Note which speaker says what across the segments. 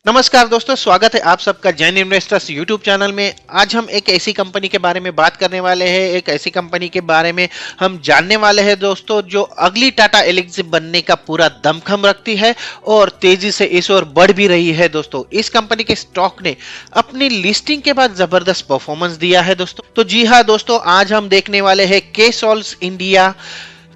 Speaker 1: नमस्कार दोस्तों, स्वागत है आप सबका जैन इन्वेस्टर्स यूट्यूब चैनल में। आज हम एक ऐसी कंपनी के बारे में बात करने वाले हैं, एक ऐसी कंपनी के बारे में हम जानने वाले हैं दोस्तों, जो अगली टाटा एल्क्सी बनने का पूरा दमखम रखती है और तेजी से इस ओर बढ़ भी रही है दोस्तों। इस कंपनी के स्टॉक ने अपनी लिस्टिंग के बाद जबरदस्त परफॉर्मेंस दिया है दोस्तों। तो जी हाँ दोस्तों, आज हम देखने वाले हैं केसॉल्स इंडिया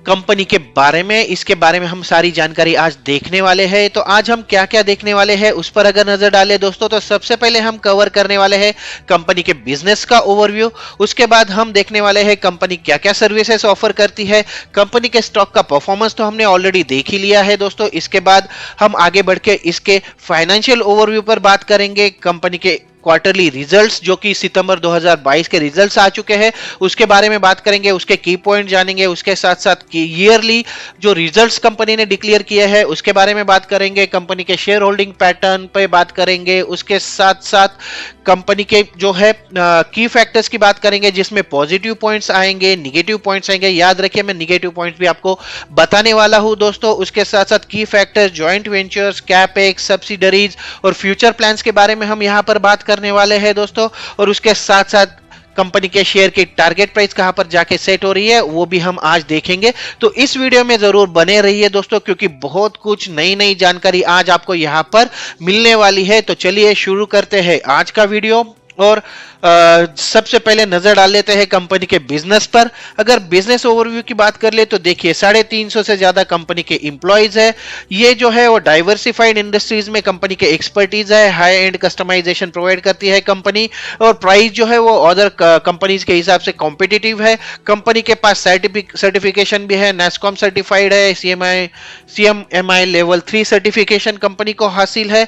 Speaker 1: कंपनी के बारे में। इसके बारे में हम सारी जानकारी आज देखने वाले हैं। तो आज हम क्या क्या देखने वाले हैं उस पर अगर नजर डालें दोस्तों, तो सबसे पहले हम कवर करने वाले हैं कंपनी के बिजनेस का ओवरव्यू। उसके बाद हम देखने वाले हैं कंपनी क्या क्या सर्विसेज ऑफर करती है। कंपनी के स्टॉक का परफॉर्मेंस तो हमने ऑलरेडी देख ही लिया है दोस्तों। इसके बाद हम आगे बढ़ के इसके फाइनेंशियल ओवरव्यू पर बात करेंगे। कंपनी के क्वार्टरली रिजल्ट्स जो कि सितंबर 2022 के रिजल्ट्स आ चुके हैं, उसके बारे में बात करेंगे, उसके की पॉइंट जानेंगे। उसके साथ साथ ईयरली जो रिजल्ट्स कंपनी ने डिक्लेयर किए हैं उसके बारे में बात करेंगे। कंपनी के शेयर होल्डिंग पैटर्न पे बात करेंगे। उसके साथ साथ कंपनी के जो है की फैक्टर्स की बात करेंगे, जिसमें पॉजिटिव पॉइंट्स आएंगे, निगेटिव पॉइंट्स आएंगे। याद रखिए, मैं निगेटिव पॉइंट्स भी आपको बताने वाला हूं दोस्तों। उसके साथ साथ की factors, joint ventures, capex, subsidiaries और फ्यूचर प्लान्स के बारे में हम यहां पर बात करने वाले हैं दोस्तों। और उसके साथ साथ कंपनी के शेयर की टारगेट प्राइस कहां पर जाके सेट हो रही है वो भी हम आज देखेंगे। तो इस वीडियो में जरूर बने रहिए दोस्तों, क्योंकि बहुत कुछ नई नई जानकारी आज आपको यहां पर मिलने वाली है। तो चलिए शुरू करते हैं आज का वीडियो। और सबसे पहले नजर डाल लेते हैं कंपनी के बिजनेस पर। अगर बिजनेस ओवरव्यू की बात कर ले तो देखिए, 350 से ज्यादा कंपनी के इंप्लॉइज है। ये जो है वो डाइवर्सिफाइड इंडस्ट्रीज में कंपनी के एक्सपर्टीज है। हाई एंड कस्टमाइजेशन प्रोवाइड करती है कंपनी, और प्राइस जो है वो अदर कंपनीज के हिसाब से कॉम्पिटिटिव है। कंपनी के पास सर्टिफिकेशन भी है, नेस्कॉम सर्टिफाइड है, सीएमएमआई लेवल 3 सर्टिफिकेशन कंपनी को हासिल है।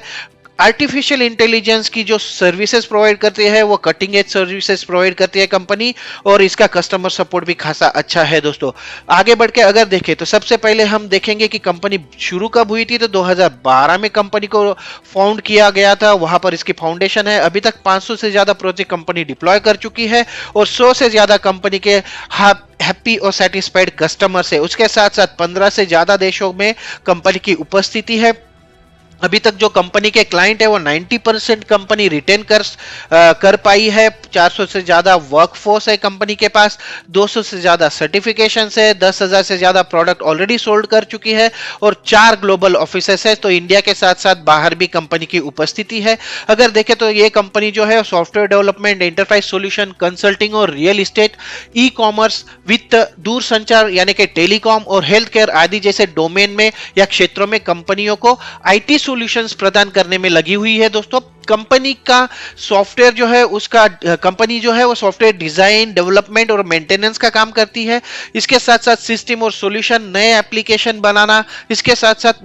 Speaker 1: आर्टिफिशियल इंटेलिजेंस की जो सर्विसेज प्रोवाइड करती है वो कटिंग एज सर्विसेज प्रोवाइड करती है कंपनी, और इसका कस्टमर सपोर्ट भी खासा अच्छा है दोस्तों। आगे बढ़ के अगर देखें तो सबसे पहले हम देखेंगे कि कंपनी शुरू कब हुई थी। तो 2012 में कंपनी को फाउंड किया गया था, वहां पर इसकी फाउंडेशन है। अभी तक 500 से ज्यादा प्रोजेक्ट कंपनी डिप्लॉय कर चुकी है, और 100 से ज्यादा कंपनी के हैप्पी और सेटिस्फाइड कस्टमर्स है। उसके साथ साथ 15 से ज्यादा देशों में कंपनी की उपस्थिति है। अभी तक जो कंपनी के क्लाइंट है वो 90% कंपनी रिटेन कर पाई है। 400 से ज्यादा वर्कफोर्स है कंपनी के पास, 200 से ज्यादा सर्टिफिकेशन है, 10,000 से ज्यादा प्रोडक्ट ऑलरेडी सोल्ड कर चुकी है, और 4 ग्लोबल ऑफिसेस है। तो इंडिया के साथ साथ बाहर भी कंपनी की उपस्थिति है। अगर देखें तो ये कंपनी जो है software development, enterprise solution, consulting और रियल इस्टेट, ई कॉमर्स, वित्त, दूर संचार यानी कि टेलीकॉम और हेल्थ केयर आदि जैसे डोमेन में या क्षेत्रों में कंपनियों को आईटी सॉल्यूशंस प्रदान करने में लगी हुई है दोस्तों। कंपनी का सॉफ्टवेयर जो है उसका कंपनी जो है वो सॉफ्टवेयर डिजाइन, डेवलपमेंट और मेंटेनेंस का काम करती है। इसके साथ साथ सिस्टम और सॉल्यूशन, नए एप्लीकेशन बनाना, इसके साथ साथ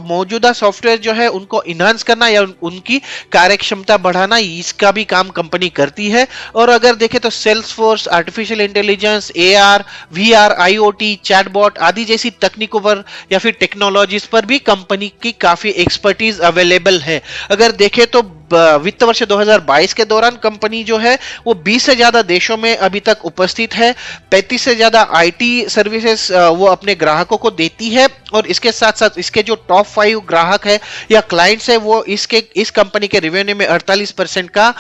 Speaker 1: मौजूदा सॉफ्टवेयर जो है उनको इनहांस करना या उनकी कार्यक्षमता बढ़ाना, इसका भी काम कंपनी करती है। और अगर देखें तो Salesforce, artificial intelligence, AR, VR, IoT, chatbot आदि जैसी तकनीकों पर या फिर टेक्नोलॉजीज पर भी कंपनी की काफी एक्सपर्टीज अवेलेबल है। अगर देखें तो वित्त वर्ष 2022 के दौरान कंपनी जो है वो 20 से ज्यादा देशों में अभी तक उपस्थित है। 35 से ज्यादा आईटी सर्विसेज वो अपने ग्राहकों को देती है, और इसके साथ साथ इसके जो टॉप 5 ग्राहक है या क्लाइंट्स है वो इस कंपनी के रेवेन्यू में 48% का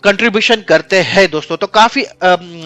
Speaker 1: कंट्रीब्यूशन करते हैं दोस्तों। तो काफी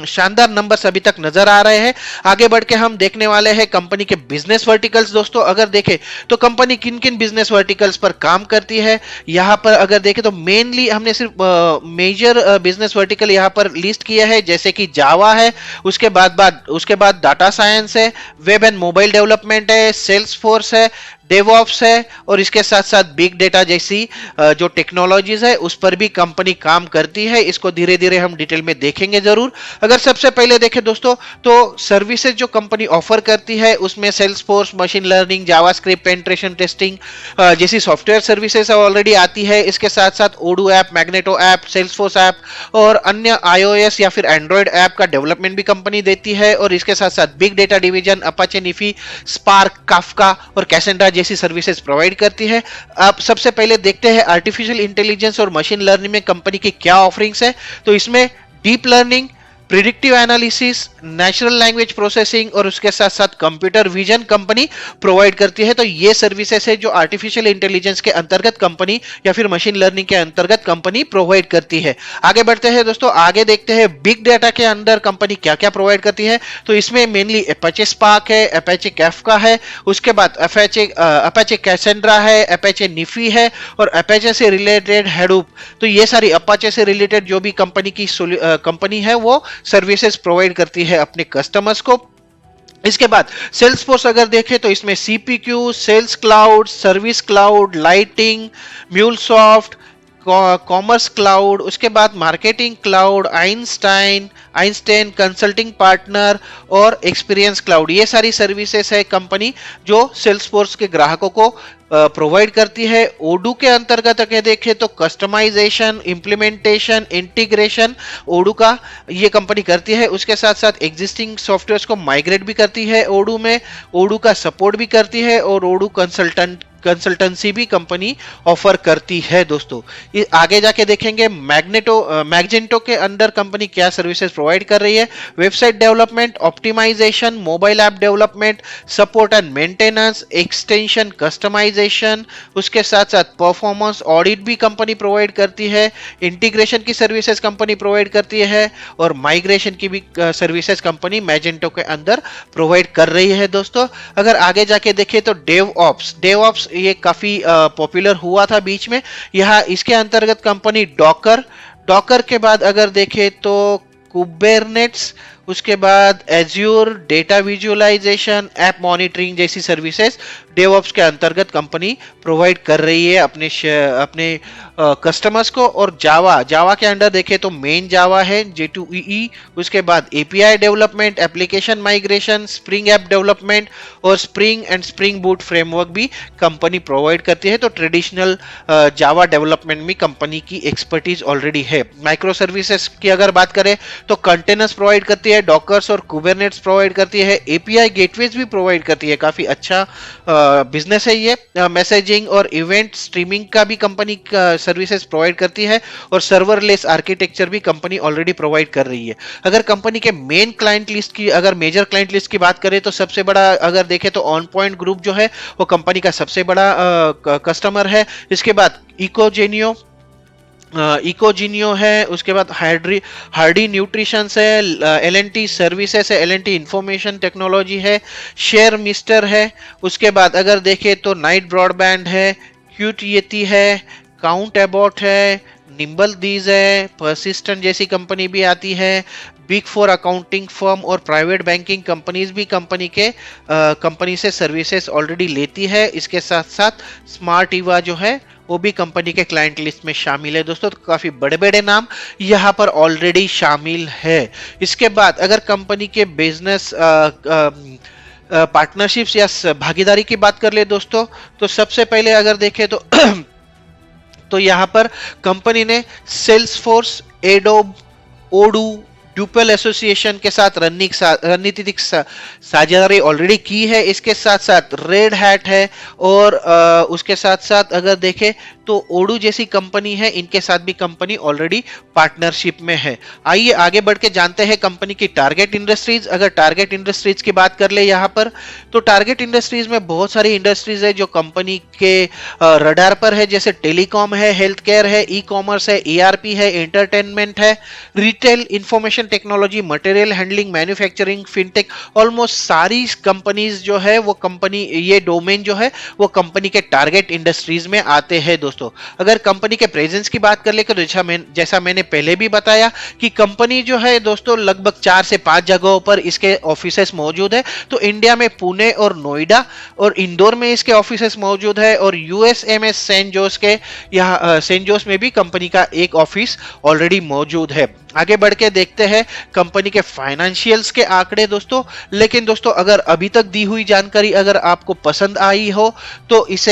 Speaker 1: शानदार नंबर्स अभी तक नजर आ रहे हैं। आगे बढ़ के हम देखने वाले हैं कंपनी के बिजनेस वर्टिकल्स दोस्तों। अगर देखें तो कंपनी किन किन बिजनेस वर्टिकल्स पर काम करती है, यहां पर अगर देखें तो मेनली हमने सिर्फ मेजर बिजनेस वर्टिकल यहां पर लिस्ट किया है, जैसे कि जावा है, उसके बाद डाटा साइंस है, वेब एंड मोबाइल डेवलपमेंट है, सेल्स फोर्स है, डेवऑप्स है, और इसके साथ साथ बिग डेटा जैसी जो टेक्नोलॉजीज है उस पर भी कंपनी काम करती है। इसको धीरे धीरे हम डिटेल में देखेंगे जरूर। अगर सबसे पहले देखें दोस्तों तो सर्विसेज जो कंपनी ऑफर करती है उसमें Salesforce, machine learning, JavaScript, penetration testing जैसी सॉफ्टवेयर सर्विसेज ऑलरेडी आती है। इसके साथ साथ Odoo app, Magento app, Salesforce app और अन्य आईओएस या फिर एंड्रॉइड ऐप का डेवलपमेंट भी कंपनी देती है। और इसके साथ साथ big data division, Apache NiFi, Spark, Kafka और कैसेंड्रा जैसी सर्विसेज प्रोवाइड करती है। अब सबसे पहले देखते हैं आर्टिफिशियल इंटेलिजेंस और मशीन लर्निंग में कंपनी की क्या ऑफरिंग्स है। तो इसमें deep learning, predictive analysis, natural language processing और उसके साथ साथ कंप्यूटर विजन कंपनी प्रोवाइड करती है। तो ये सर्विसेज है जो आर्टिफिशियल इंटेलिजेंस के अंतर्गत कंपनी या फिर मशीन लर्निंग के अंतर्गत कंपनी प्रोवाइड करती है। आगे बढ़ते हैं दोस्तों, आगे देखते हैं बिग डेटा के अंदर कंपनी क्या क्या प्रोवाइड करती है। तो इसमें मेनली अपाचे स्पार्क है, अपाचे कैफका है, उसके बाद अपाचे कैसेंड्रा है, अपाचे निफी है और अपाचे से रिलेटेड हेडूप। तो ये सारी अपाचे से रिलेटेड जो भी कंपनी है वो सर्विसेज प्रोवाइड करती है अपने कस्टमर्स को। इसके बाद सेल्स फोर्स अगर देखें तो इसमें CPQ, sales cloud, service cloud, lighting, MuleSoft, commerce cloud, उसके बाद marketing cloud, Einstein consulting partner और एक्सपीरियंस क्लाउड, ये सारी सर्विसेज है कंपनी जो सेल्स फोर्स के ग्राहकों को प्रोवाइड करती है। ओडू के अंतर्गत अगर देखें तो कस्टमाइजेशन, इंप्लीमेंटेशन, इंटीग्रेशन ओडू का ये कंपनी करती है। उसके साथ साथ एग्जिस्टिंग सॉफ्टवेयर्स को माइग्रेट भी करती है ओडू में, ओडू का सपोर्ट भी करती है और ओडू कंसल्टेंसी भी कंपनी ऑफर करती है दोस्तों। आगे जाके देखेंगे मैग्नेटो के अंदर कंपनी क्या सर्विसेज प्रोवाइड कर रही है। Website development, optimisation, mobile app development, support and maintenance, extension, customisation, उसके साथ साथ परफॉर्मेंस ऑडिट भी कंपनी प्रोवाइड करती है। इंटीग्रेशन की सर्विसेज कंपनी प्रोवाइड करती है और माइग्रेशन की भी सर्विसेज कंपनी मैजेंटो के अंदर प्रोवाइड कर रही है दोस्तों। अगर आगे जाके देखें तो डेवऑप्स ये काफी पॉपुलर हुआ था बीच में। यहाँ इसके अंतर्गत कंपनी डॉकर के बाद अगर देखें तो कुबरनेट्स, उसके बाद Azure, data visualisation, app monitoring जैसी सर्विसेज डेवऑप्स के अंतर्गत कंपनी प्रोवाइड कर रही है अपने कस्टमर्स को। और जावा के अंडर देखें तो मेन जावा है, J2EE, उसके बाद API development, application migration, spring app development और spring and spring boot framework भी कंपनी प्रोवाइड करती है। तो ट्रेडिशनल जावा डेवलपमेंट में कंपनी की एक्सपर्टीज ऑलरेडी है। माइक्रो सर्विसेज की अगर बात करें तो कंटेनर्स प्रोवाइड करती है, डॉकर्स और कुबरनेट्स प्रोवाइड करती है, एपीआई गेटवेज भी प्रोवाइड करती है। काफी अच्छा बिजनेस है ये। मैसेजिंग और इवेंट स्ट्रीमिंग का भी कंपनी सर्विसेज प्रोवाइड करती है और सर्वरलेस आर्किटेक्चर भी कंपनी ऑलरेडी प्रोवाइड कर रही है। अगर कंपनी के मेन क्लाइंट लिस्ट की, अगर मेजर क्लाइंट लिस्ट की बात करें तो सबसे बड़ा अगर देखें तो ऑन पॉइंट ग्रुप जो है वो कंपनी का सबसे बड़ा कस्टमर है। इसके बाद इकोजिनियो है, उसके बाद हार्डी न्यूट्रिशंस है, एलएनटी सर्विसेज है, एलएनटी इंफॉर्मेशन टेक्नोलॉजी है, शेयर मिस्टर है। उसके बाद अगर देखें तो नाइट ब्रॉडबैंड है, क्यूट येती है, काउंट एबॉट है, निम्बल दीज है, परसिस्टेंट जैसी कंपनी भी आती है। बिग फोर अकाउंटिंग फर्म और प्राइवेट बैंकिंग कंपनीज भी कंपनी से सर्विसेज ऑलरेडी लेती है। इसके साथ साथ स्मार्ट ईवा जो है वो भी कंपनी के क्लाइंट लिस्ट में शामिल है दोस्तों। तो काफी बड़े बड़े नाम यहाँ पर ऑलरेडी शामिल है। इसके बाद अगर कंपनी के बिजनेस पार्टनरशिप्स या भागीदारी की बात कर ले दोस्तों, तो सबसे पहले अगर देखें तो तो यहाँ पर कंपनी ने सेल्सफोर्स, एडोब, ओडू, ड्यूपल एसोसिएशन के साथ रणनीतिक साझेदारी ऑलरेडी की है। इसके साथ साथ रेड हैट है और उसके साथ साथ अगर देखें तो ओडू जैसी कंपनी है, इनके साथ भी कंपनी ऑलरेडी पार्टनरशिप में है। आइए आगे बढ़ के जानते हैं कंपनी की टारगेट इंडस्ट्रीज। अगर टारगेट इंडस्ट्रीज की बात कर ले यहाँ पर, तो टारगेट इंडस्ट्रीज में बहुत सारी इंडस्ट्रीज है जो कंपनी के रडार पर है, जैसे टेलीकॉम है, हेल्थ केयर है, ई कॉमर्स है, ईआरपी है, एंटरटेनमेंट है, retail, information technology, material handling, manufacturing, fintech. Almost सारी कंपनीज जो है वो कंपनी, ये डोमेन जो है वो कंपनी के टारगेट इंडस्ट्रीज में आते हैं दोस्तों। अगर कंपनी के प्रेजेंस की बात कर ले तो जैसा मैंने पहले भी बताया कि कंपनी जो है दोस्तों लगभग 4 से 5 जगहों पर इसके ऑफिसेस मौजूद है। तो इंडिया में पुणे और नोएडा और इंदौर में इसके ऑफिसेस मौजूद है और यूएसएमएस सेंट जोस में भी कंपनी का एक ऑफिस ऑलरेडी मौजूद है। आगे बढ़ के देखते हैं कंपनी के फाइनेंशियल्स के आंकड़े दोस्तों। लेकिन दोस्तों अगर अभी तक दी हुई जानकारी अगर आपको पसंद आई हो तो इस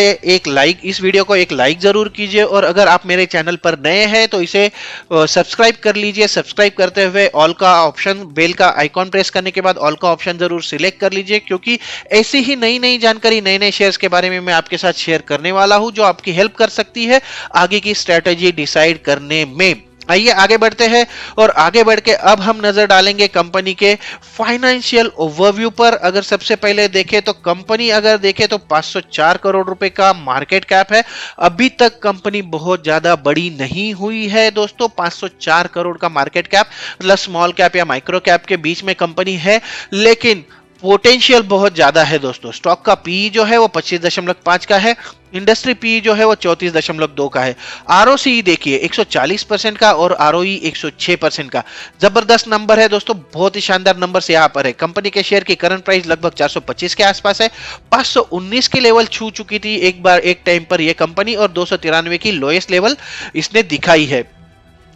Speaker 1: वीडियो को एक लाइक जरूर कीजिए और अगर आप मेरे चैनल पर नए हैं तो इसे सब्सक्राइब कर लीजिए। सब्सक्राइब करते हुए ऑल का ऑप्शन, बेल का आइकॉन प्रेस करने के बाद ऑल का ऑप्शन जरूर सिलेक्ट कर लीजिए, क्योंकि ऐसी ही नई नई जानकारी, नए नए शेयर्स के बारे में मैं आपके साथ शेयर करने वाला हूं जो आपकी हेल्प कर सकती है आगे की स्ट्रेटेजी डिसाइड करने में। आइए आगे बढ़ते हैं और आगे बढ़ के अब हम नजर डालेंगे कंपनी के फाइनेंशियल ओवरव्यू पर। अगर सबसे पहले देखें तो कंपनी अगर देखें तो 504 करोड़ रुपए का मार्केट कैप है। अभी तक कंपनी बहुत ज्यादा बड़ी नहीं हुई है दोस्तों। 504 करोड़ का मार्केट कैप मतलब स्मॉल कैप या माइक्रो कैप के बीच में कंपनी है, लेकिन पोटेंशियल बहुत ज्यादा है दोस्तों। स्टॉक का पी जो है वो 25.5 का है, इंडस्ट्री पी जो है वो 34.2 का है। आरओसी देखिए 140% का और आरओई 106% का। जबरदस्त नंबर है दोस्तों, बहुत ही शानदार नंबर से यहाँ पर है। कंपनी के शेयर की करंट प्राइस लगभग 425 के आसपास है। 519 के लेवल छू चुकी थी एक बार एक टाइम पर यह कंपनी, और 293 की लोएस्ट लेवल इसने दिखाई है।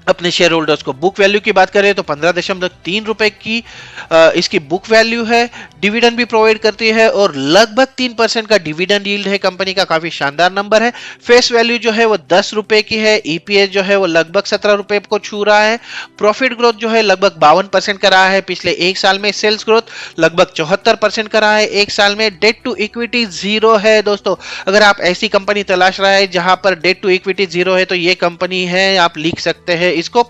Speaker 1: अपने शेयर होल्डर्स को बुक वैल्यू की बात करें तो 15.3 रुपए की इसकी बुक वैल्यू है। डिविडेंड भी प्रोवाइड करती है और लगभग 3% का डिविडेंड यील्ड है कंपनी का, काफी शानदार नंबर है। फेस वैल्यू जो है वो 10 रुपए की है। ईपीएस जो है वो लगभग 17 रुपए को छू रहा है। प्रॉफिट ग्रोथ जो है लगभग 52% का रहा है पिछले एक साल में। सेल्स ग्रोथ लगभग 74% का रहा है एक साल में। डेट टू इक्विटी जीरो है दोस्तों। अगर आप ऐसी कंपनी तलाश रहा है जहां पर डेट टू इक्विटी जीरो है तो ये कंपनी है, आप लिख सकते हैं इसको।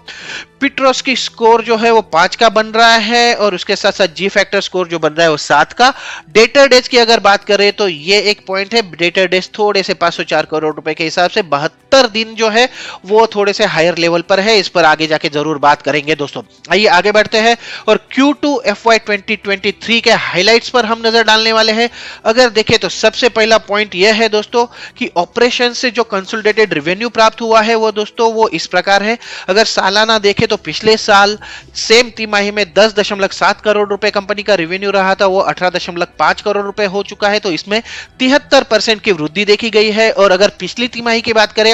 Speaker 1: पिट्रोस की स्कोर जो है वो 5 का बन रहा है और उसके साथ साथ जी फैक्टर स्कोर जो बन रहा है वो 7 का। डेटर डेज की अगर बात करें तो ये एक पॉइंट है, डेटर डेज थोड़े से 504 करोड़ रुपए के हिसाब से 72 दिन जो है वो थोड़े से हायर लेवल पर है। इस पर आगे जाके जरूर बात करेंगे दोस्तों। आइए आगे बढ़ते हैं और Q2 FY 2023 के हाइलाइट्स पर हम नजर डालने वाले हैं। अगर देखें तो सबसे पहला पॉइंट यह है दोस्तों कि ऑपरेशन से जो कंसोलिडेटेड रेवेन्यू प्राप्त हुआ है वो दोस्तों वो इस प्रकार है। अगर सालाना देखें तो पिछले साल सेम तिमाही में 10.7 करोड़ रुपए कंपनी का रेवेन्यू रहा था, वो 18.5 करोड़ रुपए हो चुका है, तो इसमें 73% की वृद्धि देखी गई है। और अगर पिछली तिमाही की बात करें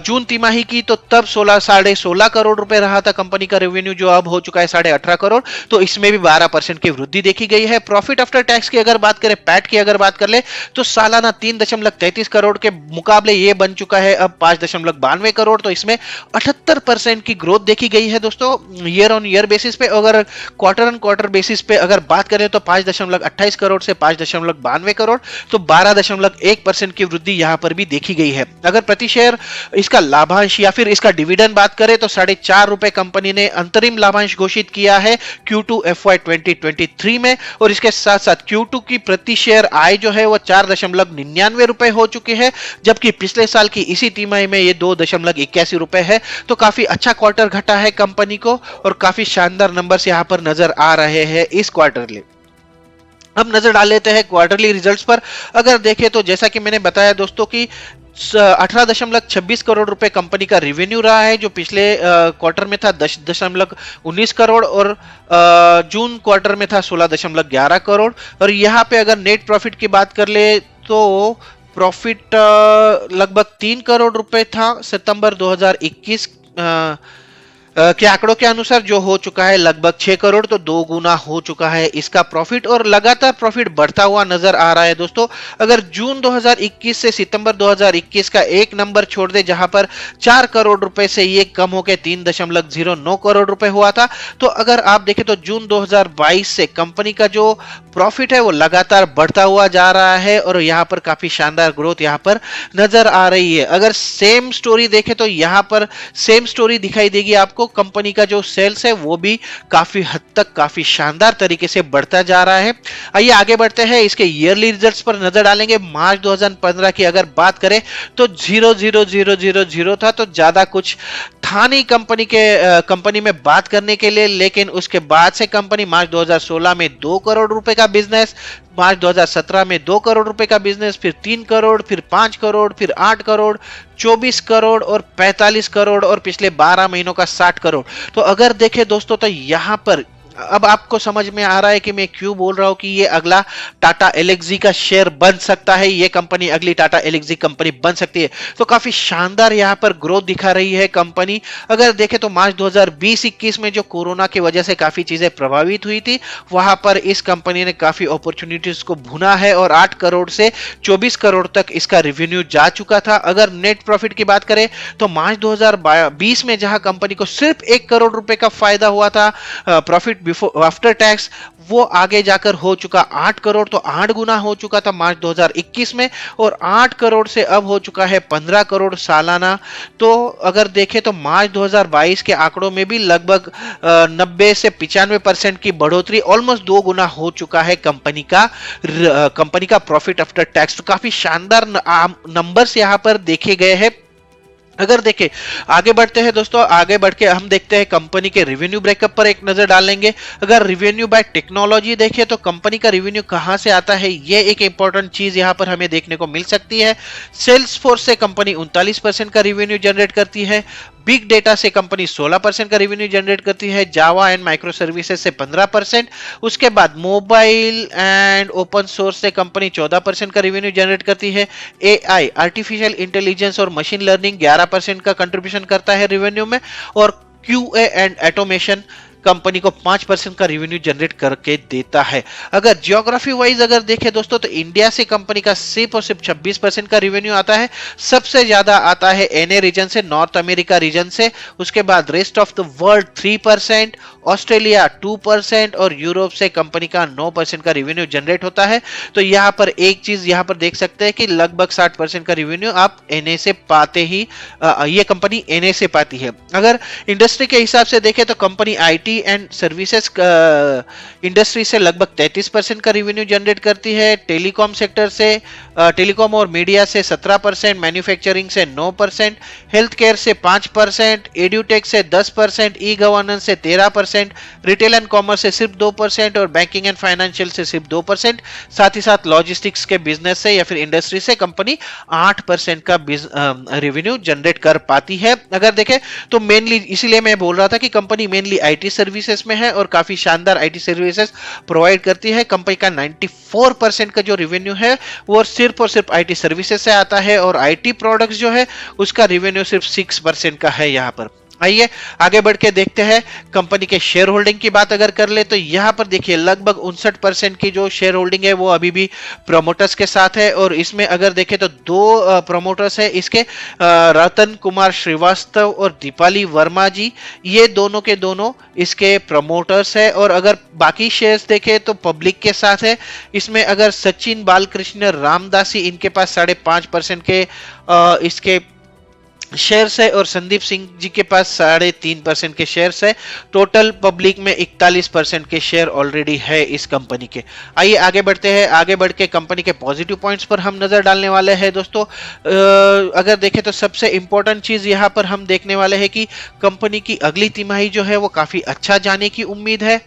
Speaker 1: जून तिमाही की तो तब 16.5 करोड़ रुपए रहा था कंपनी का रेवेन्यू, जो अब हो चुका है 18.5 करोड़, तो इसमें भी 12% की वृद्धि देखी गई है। प्रॉफिट आफ्टर टैक्स की अगर बात करें, पैट की अगर बात कर ले तो सालाना 3.33 करोड़ के मुकाबले ये बन चुका है अब 5.92 करोड़, तो इसमें 78% की ग्रोथ देखी गई है दोस्तों ईयर ऑन ईयर बेसिस पे। अगर क्वार्टर ऑन क्वार्टर बेसिस पे अगर बात करें तो 5.28 करोड़ से 5.92 करोड़, तो 12.1% की वृद्धि यहां पर भी देखी गई है। अगर प्रति शेयर इसका लाभांश या फिर इसका डिविडेंड बात करें तो 4.5 रुपए कंपनी ने अंतरिम लाभांश घोषित किया है Q2 FY 2023 में, और इसके साथ साथ Q2 की प्रति शेयर आय जो है वो 4.99 रुपए हो चुकी है, जबकि पिछले साल की इसी तिमाही में ये 2.81 रुपए है। तो काफी अच्छा क्वार्टर घटा है कंपनी को और काफी शानदार नंबर्स यहां पर नजर आ रहे हैं इस क्वार्टरली। अब नजर डाल लेते हैं क्वार्टरली रिजल्ट्स पर। अगर देखें तो जैसा कि मैंने बताया दोस्तों कि 18.26 करोड़ रुपए कंपनी का रेवेन्यू रहा है, जो पिछले क्वार्टर में था 10.19 करोड़ और जून क्वार्टर में था 16.11 करोड़। और यहाँ पे अगर नेट प्रॉफिट की बात कर ले तो प्रॉफिट लगभग 3 करोड़ रुपए था सितंबर 2021 के आंकड़ों के अनुसार, जो हो चुका है लगभग 6 करोड़, तो 2 गुना हो चुका है इसका प्रॉफिट और लगातार प्रॉफिट बढ़ता हुआ नजर आ रहा है दोस्तों। अगर जून 2021 से सितंबर 2021 का एक नंबर छोड़ दे जहां पर 4 करोड़ रुपए से ये कम होकर 3.09 करोड़ रुपए हुआ था, तो अगर आप देखें तो जून 2022 से कंपनी का जो प्रॉफिट है वो लगातार बढ़ता हुआ जा रहा है और यहाँ पर काफी शानदार ग्रोथ यहाँ पर नजर आ रही है। अगर सेम स्टोरी देखें तो यहाँ पर सेम स्टोरी दिखाई देगी आपको। कंपनी का जो सेल्स है वो भी काफी हद तक काफी शानदार तरीके से बढ़ता जा रहा है। आइए आगे बढ़ते हैं, इसके ईयरली रिजल्ट्स पर नजर डालेंगे। मार्च 2015 की अगर बात करें तो 0.0000 था, तो ज्यादा कुछ था नहीं कंपनी में बात करने के लिए। लेकिन उसके बाद से कंपनी मार्च 2016 में 2 करोड़ रुपए का बिजनेस, मार्च 2017 में 2 करोड़ रुपए का बिजनेस, फिर 3 करोड़, फिर 5 करोड़, फिर 8 करोड़, 24 करोड़ और 45 करोड़ और पिछले 12 महीनों का 60 करोड़। तो अगर देखें दोस्तों तो यहां पर अब आपको समझ में आ रहा है कि मैं क्यों बोल रहा हूं कि ये अगला टाटा एल्क्सी का शेयर बन सकता है, ये कंपनी अगली टाटा एल्क्सी कंपनी बन सकती है। तो काफी शानदार यहां पर ग्रोथ दिखा रही है कंपनी। अगर देखें तो मार्च 2020-21 में जो कोरोना की वजह से काफी चीजें प्रभावित हुई थी, वहां पर इस कंपनी ने काफी अपॉर्चुनिटीज को भुना है और 8 करोड़ से 24 करोड़ तक इसका रेवेन्यू जा चुका था। अगर नेट प्रॉफिट की बात करें तो मार्च 2020 में जहां कंपनी को सिर्फ 1 करोड़ रुपए का फायदा हुआ था profit profit before after tax वो आगे जाकर हो चुका 8 करोड़, तो 8 गुना हो चुका था मार्च 2021 में, और 8 करोड़ से अब हो चुका है 15 करोड़ सालाना। तो अगर देखें तो मार्च 2022 के आंकड़ों में भी लगभग 90 से 95% की बढ़ोतरी, ऑलमोस्ट 2 गुना हो चुका है कंपनी का प्रॉफिट आफ्टर टैक्स। तो काफी शानदार नंबर्स यहां पर देखे गए हैं। अगर देखें आगे बढ़ते हैं दोस्तों, आगे बढ़ के हम देखते हैं कंपनी के रेवेन्यू ब्रेकअप पर एक नजर डाल लेंगे। अगर रेवेन्यू बाय टेक्नोलॉजी देखें तो कंपनी का रेवेन्यू कहां से आता है, ये एक इंपॉर्टेंट चीज यहां पर हमें देखने को मिल सकती है। सेल्स फोर्स से कंपनी 39% का रेवेन्यू जनरेट करती है। बिग डेटा से कंपनी 16% का रेवेन्यू जनरेट करती है। जावा एंड माइक्रो सर्विसेज से 15%। उसके बाद मोबाइल एंड ओपन सोर्स से कंपनी 14% का रेवेन्यू जनरेट करती है। एआई आर्टिफिशियल इंटेलिजेंस और मशीन लर्निंग 11% का कंट्रीब्यूशन करता है रेवेन्यू में। और क्यूए एंड ऑटोमेशन कंपनी को 5% का रेवेन्यू जनरेट करके देता है। अगर जियोग्राफी वाइज अगर देखें दोस्तों तो इंडिया से कंपनी का सिर्फ और सिर्फ 26% का रेवेन्यू आता है। सबसे ज्यादा आता है एनए रीजन से, नॉर्थ अमेरिका रीजन से। उसके बाद rest of the world 3%, Australia 2% और यूरोप से कंपनी का 9% का रेवेन्यू जनरेट होता है। तो यहां पर एक चीज यहां पर देख सकते हैं कि लगभग 60% का रेवेन्यू आप एनए से पाते ही, ये कंपनी एनए से पाती है। अगर इंडस्ट्री के हिसाब से देखें तो company IT and services industry से लगभग 33% का रेवेन्यू जनरेट करती है। टेलीकॉम सेक्टर से, टेलीकॉम और मीडिया से 17%, मैन्युफैक्चरिंग से 9%, हेल्थ केयर से 5%, एड्यूटेक से 10%, ई गवर्नेंस से 13%, रिटेल एंड कॉमर्स से सिर्फ 2% और बैंकिंग एंड फाइनेंशियल से सिर्फ 2%। साथ ही साथ लॉजिस्टिक्स के बिजनेस से या फिर इंडस्ट्री से कंपनी 8% का रेवेन्यू जनरेट कर पाती है। अगर देखें तो मेनली इसीलिए मैं बोल रहा था कि कंपनी मेनली आईटी सर्विसेज में है और काफी शानदार आईटी सर्विसेज प्रोवाइड करती है। कंपनी का 94% का जो रेवेन्यू है वो सिर्फ और सिर्फ आईटी सर्विसेज से आता है और आईटी प्रोडक्ट्स जो है उसका रेवेन्यू सिर्फ 6% का है यहां पर। आइए आगे बढ़ के देखते हैं कंपनी के शेयर होल्डिंग की बात अगर कर ले तो यहां पर देखिए लगभग 59% की जो शेयर होल्डिंग है वो अभी भी प्रमोटर्स के साथ है। और इसमें अगर देखें तो 2 प्रमोटर्स है इसके, रतन कुमार श्रीवास्तव और दीपाली वर्मा जी, ये दोनों के दोनों इसके प्रमोटर्स है। और अगर बाकी शेयर्स देखें तो पब्लिक के साथ है। इसमें अगर सचिन बालकृष्ण रामदासी इनके पास 5.5% के इसके शेयर्स है और संदीप सिंह जी के पास 3.5% के शेयर्स है। टोटल पब्लिक में 41% के शेयर ऑलरेडी है इस कंपनी के। आइए आगे बढ़ते हैं, आगे बढ़ के कंपनी के पॉजिटिव पॉइंट्स पर हम नजर डालने वाले हैं दोस्तों। अगर देखें तो सबसे इंपॉर्टेंट चीज यहां पर हम देखने वाले हैं कि कंपनी की अगली तिमाही जो है वो काफी अच्छा जाने की उम्मीद है।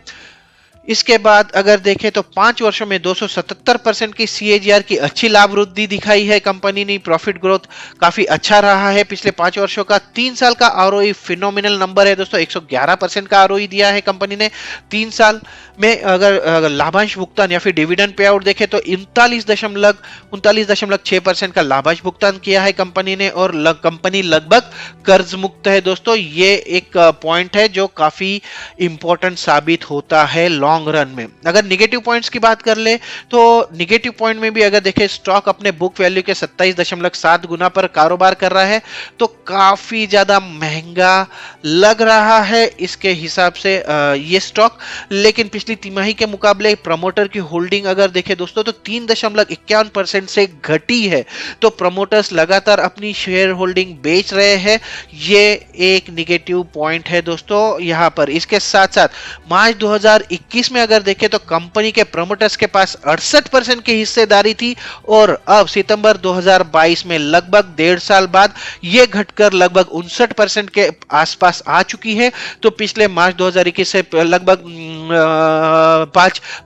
Speaker 1: इसके बाद अगर देखें तो 5 वर्षों में 277% की सीएजीआर की अच्छी लाभ वृद्धि दिखाई है कंपनी ने। प्रॉफिट ग्रोथ काफी अच्छा रहा है पिछले 5 वर्षों का। 3 साल का आरओई फिनोमिनल नंबर है दोस्तों, 111% का आरओई दिया है कंपनी ने 3 साल में। अगर लाभांश भुगतान या फिर डिविडेंड पे आउट देखें तो 39.6% का लाभांश भुगतान किया है कंपनी ने और कंपनी लगभग कर्ज मुक्त है दोस्तों। ये एक पॉइंट है जो काफी इंपॉर्टेंट साबित होता है लॉन्ग रन में। अगर निगेटिव पॉइंट्स की बात कर ले तो निगेटिव पॉइंट में भी अगर देखें स्टॉक अपने बुक वैल्यू के 27.7 गुना पर कारोबार कर रहा है, तो काफी ज्यादा महंगा लग रहा है इसके हिसाब से ये स्टॉक। लेकिन पिछली तिमाही के मुकाबले प्रमोटर की होल्डिंग अगर देखें दोस्तों तो 3.51% से घटी है। तो प्रमोटर्स लगातार अपनी शेयर होल्डिंग बेच रहे हैं, ये एक निगेटिव पॉइंट है दोस्तों यहां पर। इसके साथ साथ मार्च 2021 में अगर देखें तो कंपनी के प्रमोटर्स के पास 68% की हिस्सेदारी थी और अब सितंबर 2022 में लगभग 1.5 साल बाद यह घटकर लगभग 59% के आसपास आ चुकी है। तो पिछले मार्च 2021 से लगभग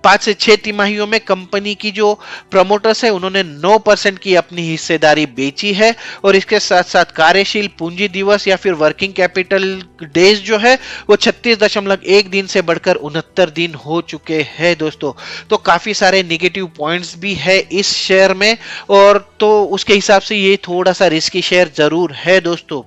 Speaker 1: 5 से 6 तिमाहियों में कंपनी की जो प्रमोटर्स है उन्होंने 9% की अपनी हिस्सेदारी बेची है। और इसके साथ साथ कार्यशील पूंजी दिवस या फिर वर्किंग कैपिटल डेज जो है वो 36.1 दिन से बढ़कर 69 दिन हो चुके हैं दोस्तों। तो काफी सारे नेगेटिव पॉइंट्स भी है इस शेयर में और तो उसके हिसाब से ये थोड़ा सा रिस्की शेयर जरूर है दोस्तों।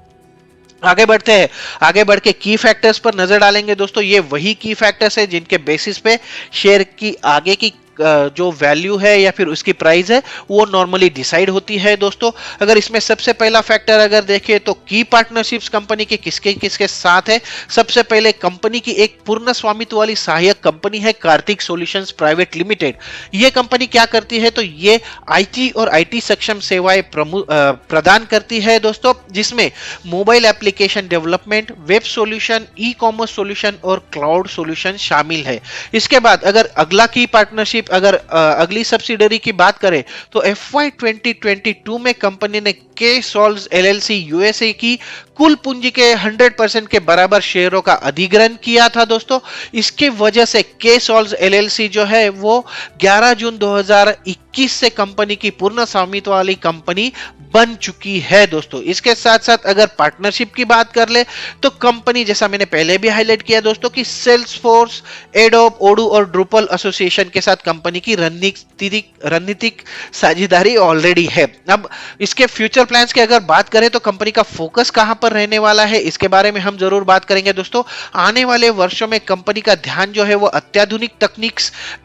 Speaker 1: आगे बढ़ते हैं, आगे बढ़ के की फैक्टर्स पर नजर डालेंगे दोस्तों। ये वही की फैक्टर्स है जिनके बेसिस पे शेयर की आगे की जो वैल्यू है या फिर उसकी प्राइस है वो नॉर्मली डिसाइड होती है दोस्तों। अगर इसमें सबसे पहला फैक्टर अगर देखें तो की पार्टनरशिप्स कंपनी के किसके किसके साथ है। सबसे पहले कंपनी की एक पूर्ण स्वामित्व वाली सहायक कंपनी है कार्तिक सॉल्यूशंस प्राइवेट लिमिटेड। ये कंपनी क्या करती है तो ये आईटी और आईटी सक्षम सेवाएं प्रदान करती है दोस्तों, जिसमें mobile application development, web solution, e commerce solution और क्लाउड सॉल्यूशन शामिल है। इसके बाद अगर अगला की पार्टनरशिप अगर अगली सब्सिडरी की बात करें तो FY 2022 में कंपनी ने के सॉल्व्स एलएलसी यूएसए की कुल पूंजी के 100% के बराबर शेयरों का अधिग्रहण किया था दोस्तों। इसके वजह से के सॉल्व्स एलएलसी जो है वो 11 जून 2021 से कंपनी की पूर्ण स्वामित्व वाली कंपनी बन चुकी है दोस्तों। इसके साथ साथ अगर पार्टनरशिप की बात कर ले तो कंपनी, जैसा मैंने पहले भी हाईलाइट किया दोस्तों, कि सेल्सफोर्स, एडोब, ओडू और ड्रूपल एसोसिएशन के साथ कंपनी की रणनीतिक साझेदारी ऑलरेडी है। अब इसके फ्यूचर प्लान्स की अगर बात करें तो कंपनी का फोकस कहां पर रहने वाला है इसके बारे में हम जरूर बात करेंगे दोस्तों। आने वाले वर्षों में कंपनी का ध्यान जो है वो अत्याधुनिक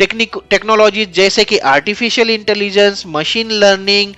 Speaker 1: टेक्नोलॉजी जैसे कि artificial intelligence, machine learning,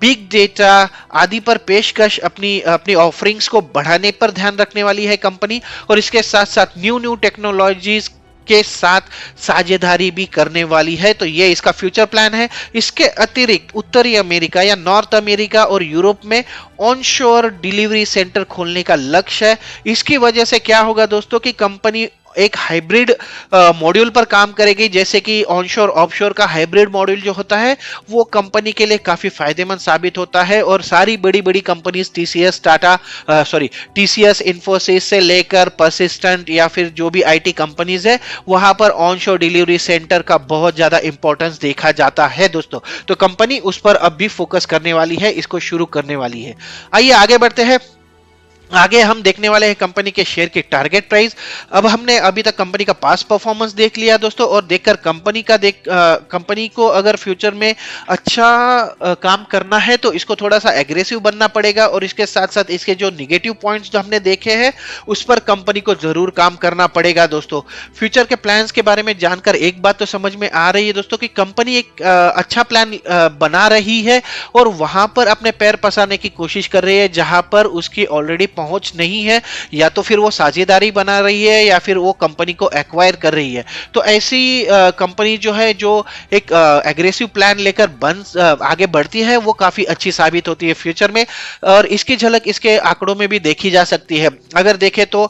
Speaker 1: big data आदि पर पेशकश अपनी ऑफरिंग्स को बढ़ाने पर ध्यान रखने वाली है कंपनी, और इसके साथ साथ न्यू टेक्नोलॉजीज के साथ साझेदारी भी करने वाली है। तो ये इसका फ्यूचर प्लान है। इसके अतिरिक्त उत्तरी अमेरिका या नॉर्थ अमेरिका और यूरोप में ऑनशोर डिलीवरी सेंटर खोलने का लक्ष्य है। इसकी वजह से क्या होगा दोस्तों कि कंपनी एक हाइब्रिड मॉड्यूल पर काम करेगी, जैसे कि ऑनशोर ऑफशोर का हाइब्रिड मॉड्यूल जो होता है वो कंपनी के लिए काफी फायदेमंद साबित होता है। और सारी बड़ी बड़ी कंपनीज टीसीएस, इन्फोसिस से लेकर परसिस्टेंट या फिर जो भी आईटी कंपनीज है वहां पर ऑनशोर डिलीवरी सेंटर का बहुत ज्यादा इंपॉर्टेंस देखा जाता है दोस्तों। तो कंपनी उस पर अब भी फोकस करने वाली है, इसको शुरू करने वाली है। आइए आगे बढ़ते हैं। आगे हम देखने वाले हैं कंपनी के शेयर की टारगेट प्राइस। अब हमने अभी तक कंपनी का पास्ट परफॉर्मेंस देख लिया दोस्तों, और देखकर कंपनी को अगर फ्यूचर में अच्छा काम करना है तो इसको थोड़ा सा एग्रेसिव बनना पड़ेगा, और इसके साथ साथ इसके जो निगेटिव पॉइंट्स जो हमने देखे हैं उस पर कंपनी को जरूर काम करना पड़ेगा दोस्तों। फ्यूचर के प्लान्स के बारे में जानकर एक बात तो समझ में आ रही है दोस्तों कि कंपनी एक अच्छा प्लान बना रही है और वहां पर अपने पैर पसारने की कोशिश कर रही है जहां पर उसकी ऑलरेडी पहुंच नहीं है, या तो फिर वो साझेदारी बना रही है या फिर वो कंपनी को एक्वायर कर रही है। तो ऐसी कंपनी जो है जो एक एग्रेसिव प्लान लेकर आगे बढ़ती है वो काफी अच्छी साबित होती है फ्यूचर में, और इसकी झलक इसके आंकड़ों में भी देखी जा सकती है। अगर देखें तो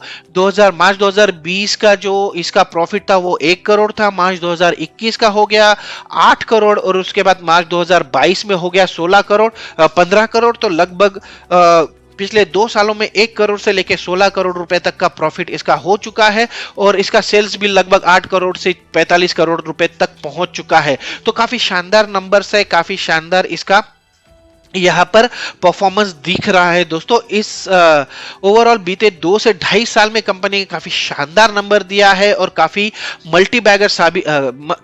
Speaker 1: मार्च 2020 का जो इसका प्रॉफिट था वो 1 करोड़ था, मार्च 2021 का हो गया 8 करोड़, और उसके बाद मार्च 2022 में हो गया 15 करोड़। तो लगभग पिछले 2 सालों में 1 करोड़ से लेकर 16 करोड़ रुपए तक का प्रॉफिट इसका हो चुका है, और इसका सेल्स भी लगभग 8 करोड़ से 45 करोड़ रुपए तक पहुंच चुका है। तो काफी शानदार नंबर्स है, काफी शानदार इसका यहाँ पर परफॉर्मेंस दिख रहा है दोस्तों। इस ओवरऑल बीते 2 से 2.5 साल में कंपनी ने काफी शानदार नंबर दिया है और काफी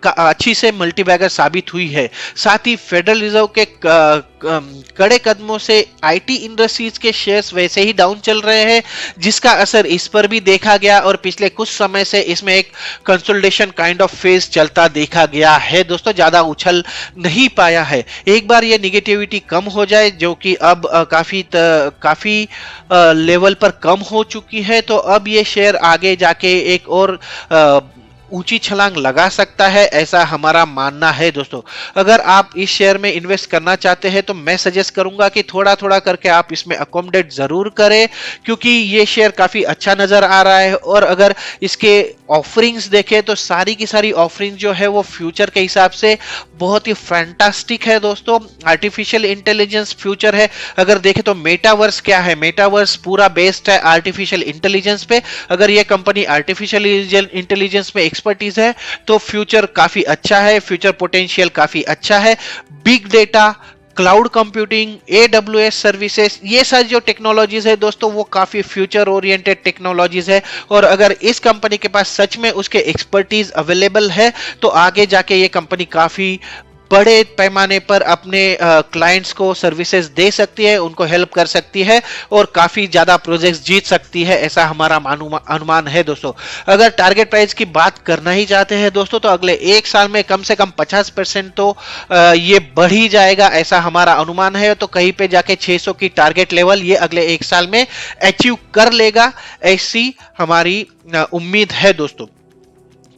Speaker 1: अच्छी से मल्टीबैगर साबित हुई है। साथ ही फेडरल रिजर्व के कड़े कदमों से आईटी इंडस्ट्रीज के शेयर्स वैसे ही डाउन चल रहे हैं, जिसका असर इस पर भी देखा गया, और पिछले कुछ समय से इसमें एक कंसोलिडेशन काइंड ऑफ फेज चलता देखा गया है दोस्तों। ज्यादा उछल नहीं पाया है। एक बार ये निगेटिविटी कम हो जाए, जो कि अब काफी लेवल पर कम हो चुकी है, तो अब ये शेयर आगे जाके एक और ऊंची छलांग लगा सकता है, ऐसा हमारा मानना है दोस्तों। अगर आप इस शेयर में इन्वेस्ट करना चाहते हैं तो मैं सजेस्ट करूंगा कि थोड़ा थोड़ा करके आप इसमें अकोमोडेट जरूर करें, क्योंकि ये शेयर काफी अच्छा नजर आ रहा है। और अगर इसके ऑफरिंग्स देखें तो सारी की सारी ऑफरिंग जो है वो फ्यूचर के हिसाब से बहुत ही फैंटास्टिक है दोस्तों। आर्टिफिशियल इंटेलिजेंस फ्यूचर है। अगर देखें तो मेटावर्स क्या है, मेटावर्स पूरा बेस्ड है आर्टिफिशियल इंटेलिजेंस पे। अगर ये कंपनी आर्टिफिशियल इंटेलिजेंस में एक्सपर्टीज है तो फ्यूचर काफी अच्छा है, फ्यूचर पोटेंशियल काफी अच्छा है। Big data, cloud computing, AWS services, ये सारी जो टेक्नोलॉजीज है दोस्तों वो काफी फ्यूचर ओरिएंटेड टेक्नोलॉजीज है, और अगर इस कंपनी के पास सच में उसके एक्सपर्टीज अवेलेबल है तो आगे जाके ये कंपनी काफी बड़े पैमाने पर अपने क्लाइंट्स को सर्विसेज दे सकती है, उनको हेल्प कर सकती है और काफी ज्यादा प्रोजेक्ट्स जीत सकती है, ऐसा हमारा अनुमान है दोस्तों। अगर टारगेट प्राइस की बात करना ही चाहते हैं दोस्तों तो अगले एक साल में कम से कम 50% तो ये बढ़ ही जाएगा, ऐसा हमारा अनुमान है। तो कहीं पे जाके 600 की टारगेट लेवल ये अगले एक साल में अचीव कर लेगा, ऐसी हमारी उम्मीद है दोस्तों।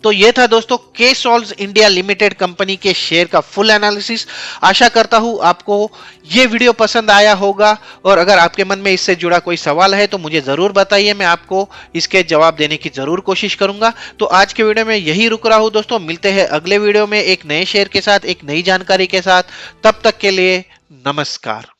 Speaker 1: तो ये था दोस्तों केसॉल्व्स इंडिया लिमिटेड कंपनी के शेयर का फुल एनालिसिस। आशा करता हूं आपको ये वीडियो पसंद आया होगा, और अगर आपके मन में इससे जुड़ा कोई सवाल है तो मुझे जरूर बताइए, मैं आपको इसके जवाब देने की जरूर कोशिश करूंगा। तो आज के वीडियो में यही रुक रहा हूं दोस्तों, मिलते हैं अगले वीडियो में एक नए शेयर के साथ, एक नई जानकारी के साथ। तब तक के लिए नमस्कार।